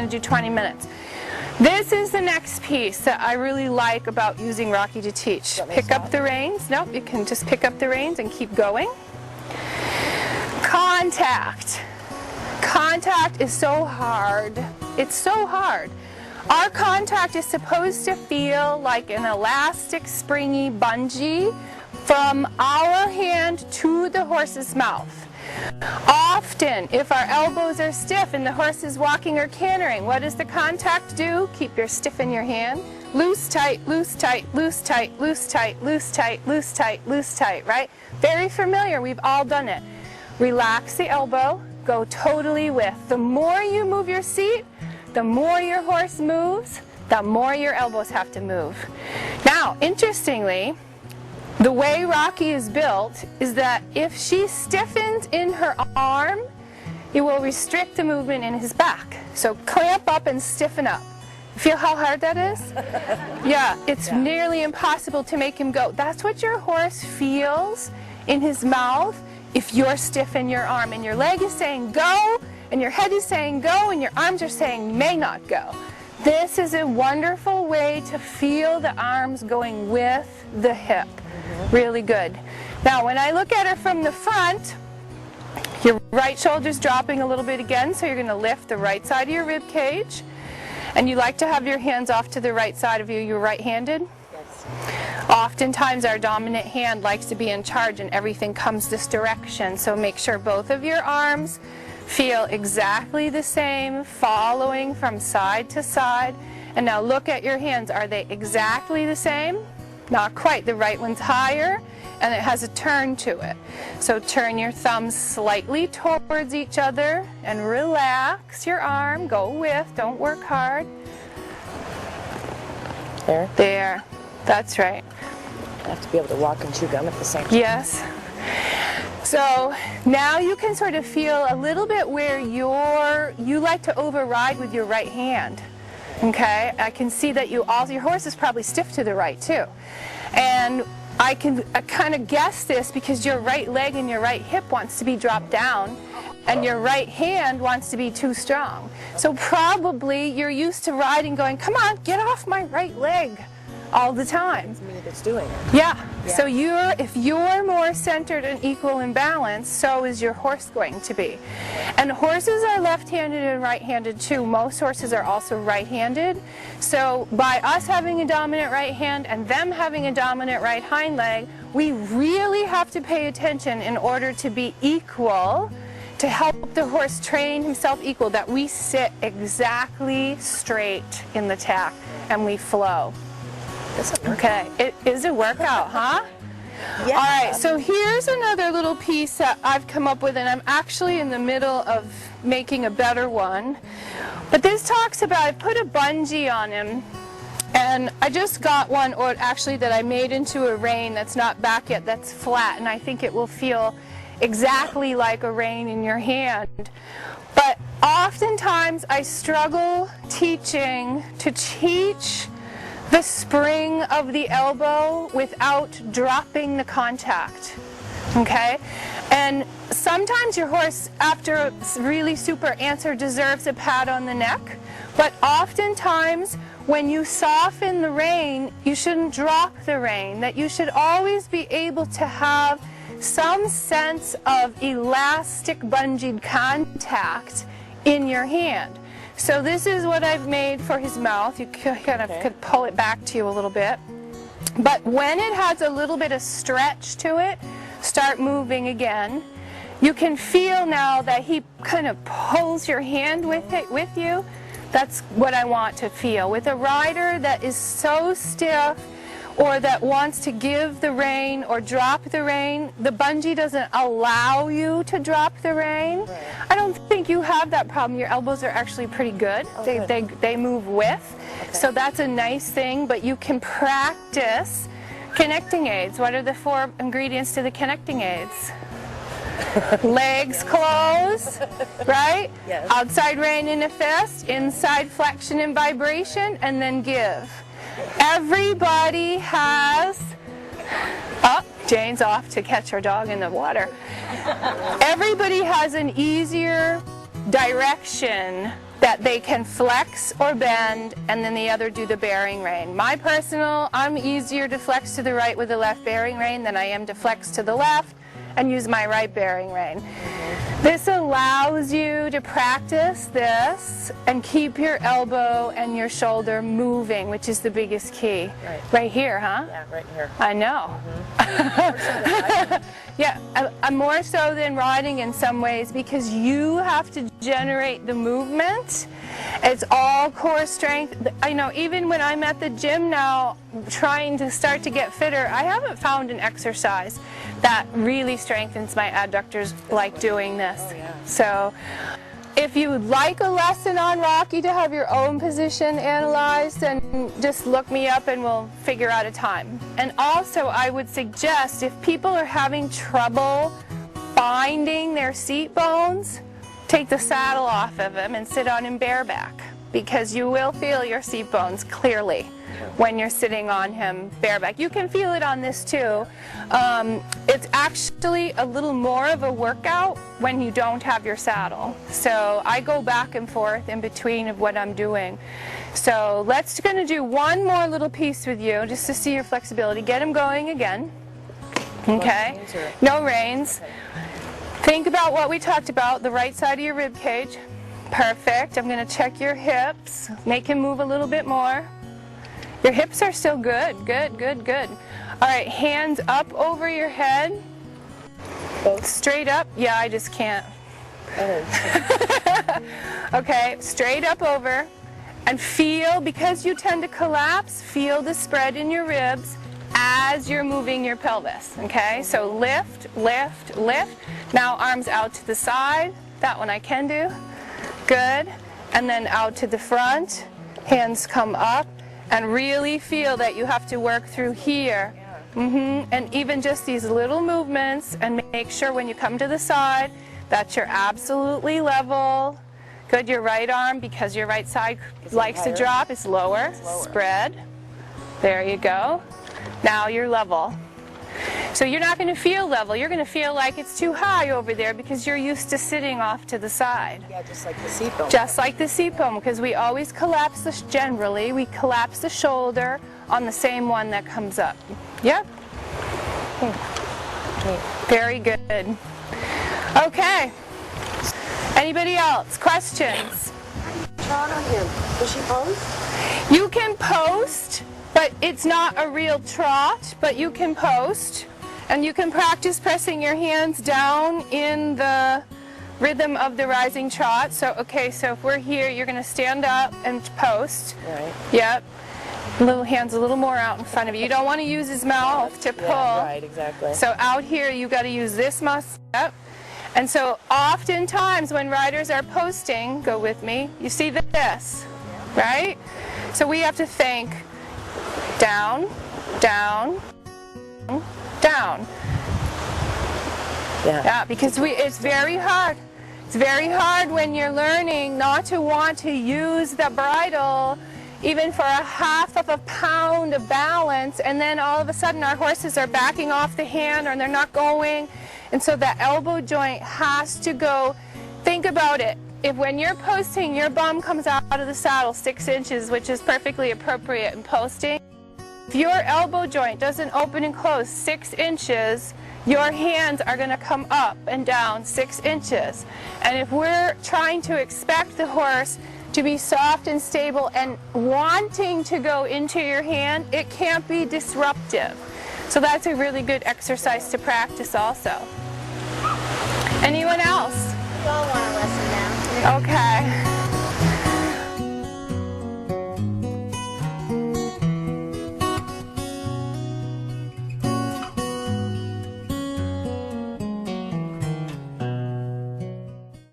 going to do 20 minutes. This is the next piece that I really like about using Rocky to teach. Pick up the reins. Nope, you can just pick up the reins and keep going. Contact. Contact is so hard. It's so hard. Our contact is supposed to feel like an elastic, springy bungee from our hand to the horse's mouth. Often, if our elbows are stiff and the horse is walking or cantering, what does the contact do? Keep your stiff in your hand. Loose, tight, loose, tight, loose, tight, loose, tight, loose, tight, loose, tight, loose, tight, right? Very familiar. We've all done it. Relax the elbow. Go totally with. The more you move your seat, the more your horse moves, the more your elbows have to move. Now, interestingly, the way Rocky is built is that if she stiffens in her arm, it will restrict the movement in his back. So clamp up and stiffen up. Feel how hard that is? Yeah, it's nearly impossible to make him go. That's what your horse feels in his mouth if you're stiff in your arm and your leg is saying go and your head is saying go and your arms are saying may not go. This is a wonderful way to feel the arms going with the hip. Really good. Now when I look at her from the front, your right shoulder's dropping a little bit again, so you're going to lift the right side of your rib cage. And you like to have your hands off to the right side of you. You're right-handed? Yes. Oftentimes our dominant hand likes to be in charge and everything comes this direction. So make sure both of your arms feel exactly the same, following from side to side. And now look at your hands. Are they exactly the same? Not quite. The right one's higher and it has a turn to it. So turn your thumbs slightly towards each other and relax your arm. Go with, don't work hard. There? There. That's right. I have to be able to walk and chew gum at the same time. Yes. So now you can sort of feel a little bit where you like to override with your right hand. Okay, I can see that your horse is probably stiff to the right too. And I can kind of guess this because your right leg and your right hip wants to be dropped down and your right hand wants to be too strong. So probably you're used to riding going, come on, get off my right leg all the time. It's me that's doing it. Yeah. So if you're more centered and equal in balance, so is your horse going to be. And horses are left-handed and right-handed too. Most horses are also right-handed. So by us having a dominant right hand and them having a dominant right hind leg, we really have to pay attention in order to be equal, to help the horse train himself equal, that we sit exactly straight in the tack and we flow. Okay, it is a workout, huh? Yeah. All right, so here's another little piece that I've come up with, and I'm actually in the middle of making a better one. But this talks about, I put a bungee on him, and I just got one, or actually that I made into a rein that's not back yet, that's flat, and I think it will feel exactly like a rein in your hand. But oftentimes I struggle teaching to teach the spring of the elbow without dropping the contact, okay? And sometimes your horse, after a really super answer, deserves a pat on the neck, but oftentimes when you soften the rein, you shouldn't drop the rein, that you should always be able to have some sense of elastic bungeed contact in your hand. So this is what I've made for his mouth. You kind of could pull it back to you a little bit. But when it has a little bit of stretch to it, start moving again. You can feel now that he kind of pulls your hand with you. That's what I want to feel. With a rider that is so stiff or that wants to give the rein or drop the rein, the bungee doesn't allow you to drop the rein. Right. I don't think you have that problem. Your elbows are actually pretty good. They move with. Okay. So that's a nice thing, but you can practice connecting aids. What are the 4 ingredients to the connecting aids? Legs close, right? Yes. Outside rein in a fist, inside flexion and vibration, and then give. Everybody has, Jane's off to catch her dog in the water. Everybody has an easier direction that they can flex or bend, and then the other do the bearing rein. I'm easier to flex to the right with the left bearing rein than I am to flex to the left and use my right bearing rein. This allows you to practice this and keep your elbow and your shoulder moving, which is the biggest key. Right here, huh? Yeah, right here. I know. Yeah, more so than riding in some ways, because you have to generate the movement. It's all core strength. I know even when I'm at the gym now trying to start to get fitter, I haven't found an exercise that really strengthens my adductors like doing this. Oh, yeah. So if you would like a lesson on Rocky to have your own position analyzed, then just look me up and we'll figure out a time. And also I would suggest, if people are having trouble finding their seat bones, take the saddle off of them and sit on him bareback, because you will feel your seat bones clearly when you're sitting on him bareback. You can feel it on this too. It's actually a little more of a workout when you don't have your saddle. So I go back and forth in between of what I'm doing. So let's going to do one more little piece with you just to see your flexibility. Get him going again. Okay? No reins. Think about what we talked about, the right side of your rib cage. Perfect. I'm going to check your hips. Make him move a little bit more. Your hips are still good. Good, good, good. All right, hands up over your head. Both? Straight up. Yeah, I just can't. Oh. Okay, straight up over. And feel, because you tend to collapse, feel the spread in your ribs as you're moving your pelvis. Okay, so lift, lift, lift. Now arms out to the side. That one I can do. Good. And then out to the front. Hands come up. And really feel that you have to work through here. And even just these little movements, and make sure when you come to the side that you're absolutely level. Good, your right arm, because your right side likes to drop, is lower. Spread. There you go. Now you're level. So you're not going to feel level. You're going to feel like it's too high over there because you're used to sitting off to the side. Yeah, just like the seat bone. Just like the seat bone, because we always collapse the, generally, we collapse the shoulder on the same one that comes up. Yep. Very good. Okay. Anybody else? Questions? Trot on him. Does she post? You can post, but it's not a real trot, but you can post. And you can practice pressing your hands down in the rhythm of the rising trot. So, okay, so if we're here, you're going to stand up and post. Right. Yep. Little hands a little more out in front of you. You don't want to use his mouth to pull. Yeah, right, exactly. So out here, you got to use this muscle. Yep. And so oftentimes when riders are posting, go with me, you see this, right? So we have to think down, down, down. Yeah, because it's very hard. It's very hard when you're learning not to want to use the bridle even for a half of a pound of balance, and then all of a sudden our horses are backing off the hand or they're not going, and so that elbow joint has to go. Think about it. If when you're posting, your bum comes out of the saddle 6 inches, which is perfectly appropriate in posting, if your elbow joint doesn't open and close 6 inches, your hands are going to come up and down 6 inches. And if we're trying to expect the horse to be soft and stable and wanting to go into your hand, it can't be disruptive. So that's a really good exercise to practice also. Anyone else? We all want a lesson now. Okay.